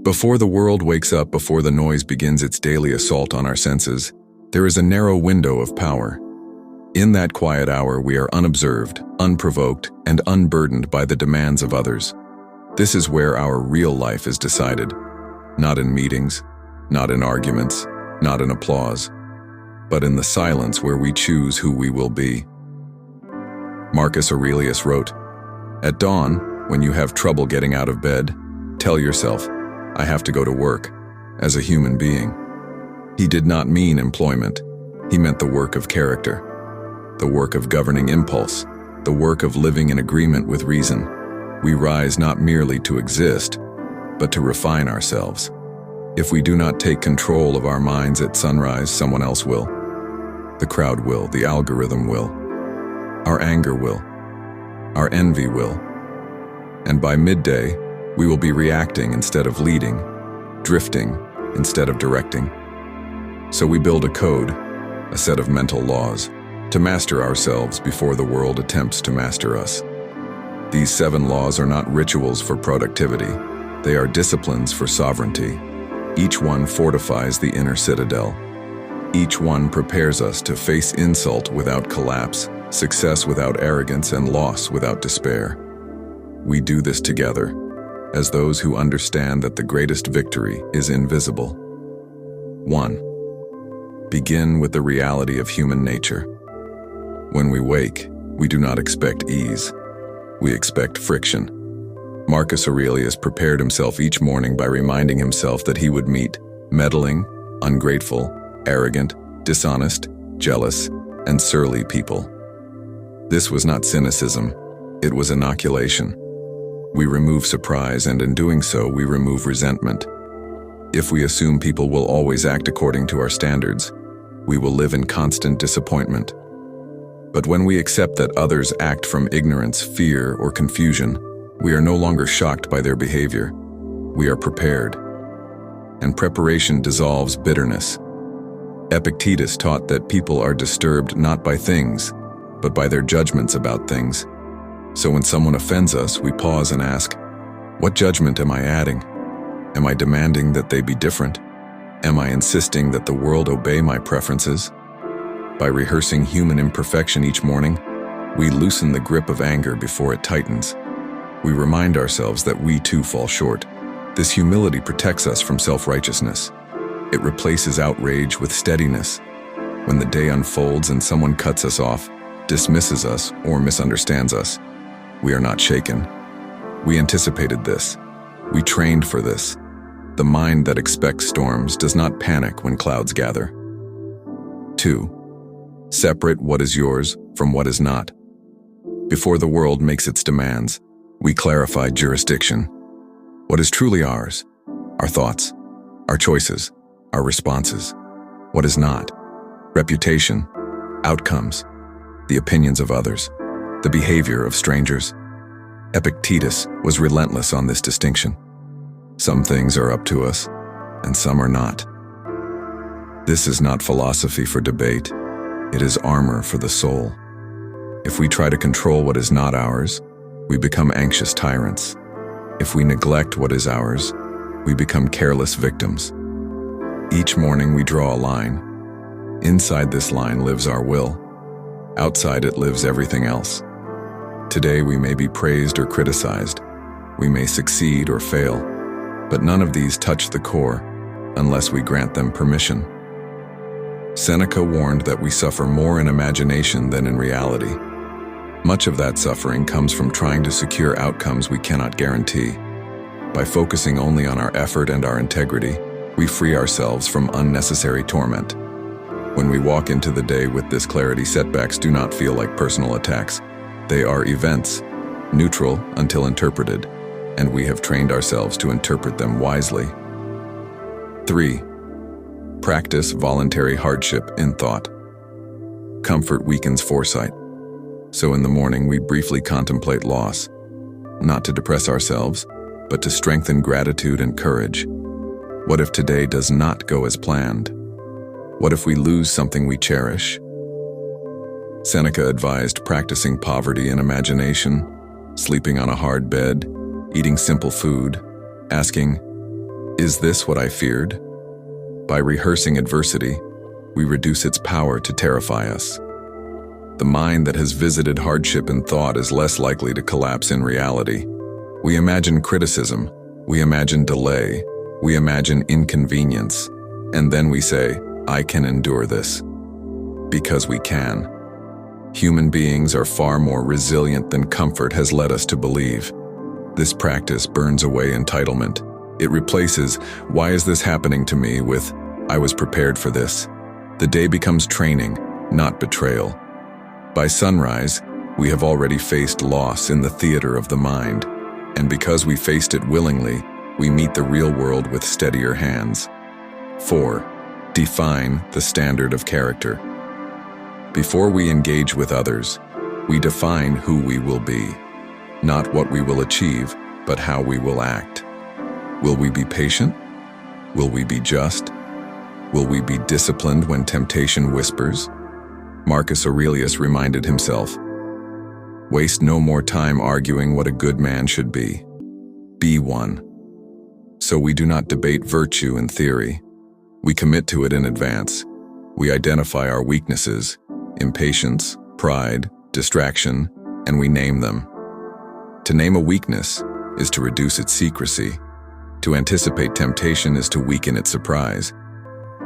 Before the world wakes up, before the noise begins its daily assault on our senses, there is a narrow window of power. In that quiet hour, we are unobserved, unprovoked, and unburdened by the demands of others. This is where our real life is decided. Not in meetings, not in arguments, not in applause, but in the silence where we choose who we will be. Marcus Aurelius wrote, "At dawn, when you have trouble getting out of bed, tell yourself, 'I have to go to work,' as a human being." He did not mean employment. He meant the work of character, the work of governing impulse, the work of living in agreement with reason. We rise not merely to exist, but to refine ourselves. If we do not take control of our minds at sunrise, someone else will. The crowd will, the algorithm will, our anger will, our envy will. And by midday, we will be reacting instead of leading, drifting instead of directing. So we build a code, a set of mental laws, to master ourselves before the world attempts to master us. These 7 laws are not rituals for productivity. They are disciplines for sovereignty. Each one fortifies the inner citadel. Each one prepares us to face insult without collapse, success without arrogance, and loss without despair. We do this together, as those who understand that the greatest victory is invisible. 1. Begin with the reality of human nature. When we wake, we do not expect ease. We expect friction. Marcus Aurelius prepared himself each morning by reminding himself that he would meet meddling, ungrateful, arrogant, dishonest, jealous, and surly people. This was not cynicism, it was inoculation. We remove surprise, and in doing so, we remove resentment. If we assume people will always act according to our standards, we will live in constant disappointment. But when we accept that others act from ignorance, fear, or confusion, we are no longer shocked by their behavior. We are prepared. And preparation dissolves bitterness. Epictetus taught that people are disturbed not by things, but by their judgments about things. So when someone offends us, we pause and ask, what judgment am I adding? Am I demanding that they be different? Am I insisting that the world obey my preferences? By rehearsing human imperfection each morning, we loosen the grip of anger before it tightens. We remind ourselves that we too fall short. This humility protects us from self-righteousness. It replaces outrage with steadiness. When the day unfolds and someone cuts us off, dismisses us, or misunderstands us, we are not shaken. We anticipated this. We trained for this. The mind that expects storms does not panic when clouds gather. 2. Separate what is yours from what is not. Before the world makes its demands, we clarify jurisdiction. What is truly ours? Our thoughts, our choices, our responses. What is not? Reputation, outcomes, the opinions of others, the behavior of strangers. Epictetus was relentless on this distinction. Some things are up to us, and some are not. This is not philosophy for debate. It is armor for the soul. If we try to control what is not ours, we become anxious tyrants. If we neglect what is ours, we become careless victims. Each morning we draw a line. Inside this line lives our will. Outside it lives everything else. Today we may be praised or criticized. We may succeed or fail. But none of these touch the core unless we grant them permission. Seneca warned that we suffer more in imagination than in reality. Much of that suffering comes from trying to secure outcomes we cannot guarantee. By focusing only on our effort and our integrity, we free ourselves from unnecessary torment. When we walk into the day with this clarity, setbacks do not feel like personal attacks. They are events, neutral until interpreted, and we have trained ourselves to interpret them wisely. 3. Practice voluntary hardship in thought. Comfort weakens foresight. So in the morning we briefly contemplate loss, not to depress ourselves, but to strengthen gratitude and courage. What if today does not go as planned? What if we lose something we cherish? Seneca advised practicing poverty in imagination, sleeping on a hard bed, eating simple food, asking, Is this what I feared? By rehearsing adversity, we reduce its power to terrify us. The mind that has visited hardship in thought is less likely to collapse in reality. We imagine criticism, we imagine delay, we imagine inconvenience, and then we say, I can endure this. Because we can. Human beings are far more resilient than comfort has led us to believe. This practice burns away entitlement. It replaces, why is this happening to me, with, I was prepared for this. The day becomes training, not betrayal. By sunrise, we have already faced loss in the theater of the mind, and because we faced it willingly, we meet the real world with steadier hands. 4. Define the standard of character. Before we engage with others, we define who we will be. Not what we will achieve, but how we will act. Will we be patient? Will we be just? Will we be disciplined when temptation whispers? Marcus Aurelius reminded himself, waste no more time arguing what a good man should be. Be one. So we do not debate virtue in theory. We commit to it in advance. We identify our weaknesses, impatience, pride, distraction, and we name them. To name a weakness is to reduce its secrecy. To anticipate temptation is to weaken its surprise.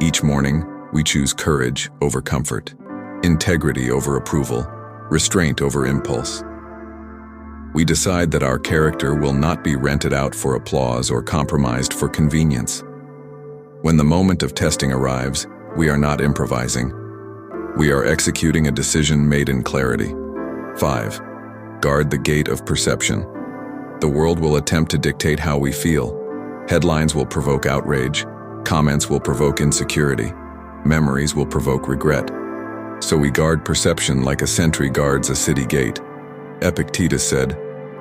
Each morning, we choose courage over comfort, integrity over approval, restraint over impulse. We decide that our character will not be rented out for applause or compromised for convenience. When the moment of testing arrives, we are not improvising. We are executing a decision made in clarity. 5. Guard the gate of perception. The world will attempt to dictate how we feel. Headlines will provoke outrage. Comments will provoke insecurity. Memories will provoke regret. So we guard perception like a sentry guards a city gate. Epictetus said,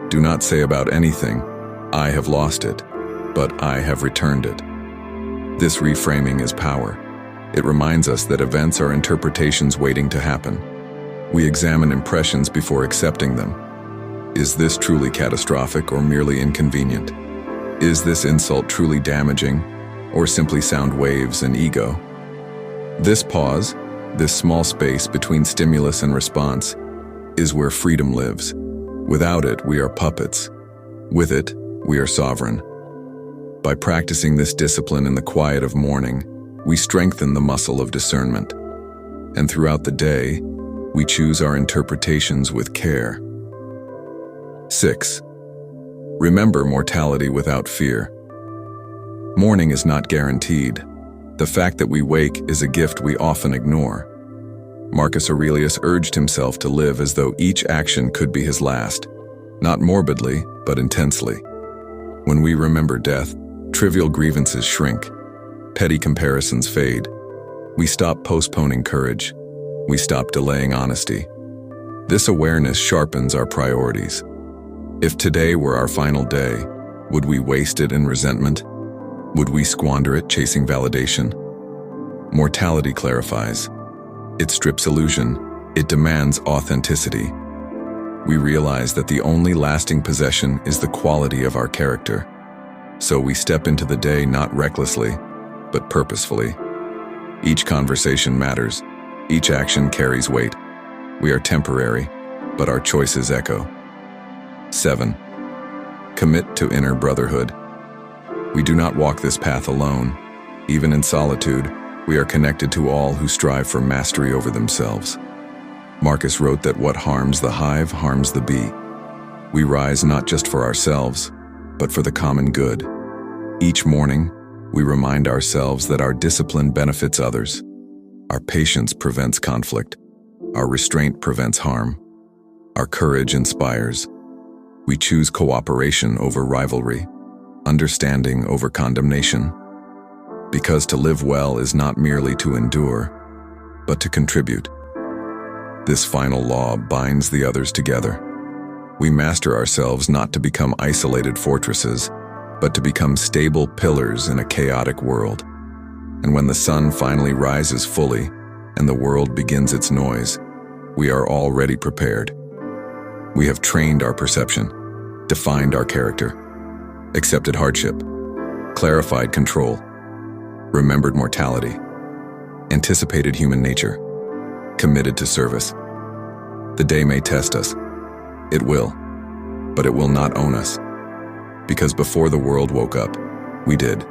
do not say about anything, I have lost it, but I have returned it. This reframing is power. It reminds us that events are interpretations waiting to happen. We examine impressions before accepting them. Is this truly catastrophic or merely inconvenient? Is this insult truly damaging, or simply sound waves and ego? This pause, this small space between stimulus and response, is where freedom lives. Without it, we are puppets. With it, we are sovereign. By practicing this discipline in the quiet of morning, we strengthen the muscle of discernment. And throughout the day, we choose our interpretations with care. 6. Remember mortality without fear. Morning is not guaranteed. The fact that we wake is a gift we often ignore. Marcus Aurelius urged himself to live as though each action could be his last, not morbidly, but intensely. When we remember death, trivial grievances shrink, petty comparisons fade. We stop postponing courage. We stop delaying honesty. This awareness sharpens our priorities. If today were our final day, would we waste it in resentment? Would we squander it chasing validation? Mortality clarifies. It strips illusion. It demands authenticity. We realize that the only lasting possession is the quality of our character. So we step into the day not recklessly, but purposefully. Each conversation matters. Each action carries weight. We are temporary, but our choices echo. 7. Commit to inner brotherhood. We do not walk this path alone. Even in solitude, we are connected to all who strive for mastery over themselves. Marcus wrote that what harms the hive harms the bee. We rise not just for ourselves, but for the common good. Each morning, we remind ourselves that our discipline benefits others. Our patience prevents conflict. Our restraint prevents harm. Our courage inspires. We choose cooperation over rivalry, understanding over condemnation. Because to live well is not merely to endure, but to contribute. This final law binds the others together. We master ourselves not to become isolated fortresses, but to become stable pillars in a chaotic world. And when the sun finally rises fully and the world begins its noise, we are already prepared. We have trained our perception, defined our character, accepted hardship, clarified control, remembered mortality, anticipated human nature, committed to service. The day may test us. It will, but it will not own us. Because before the world woke up, we did.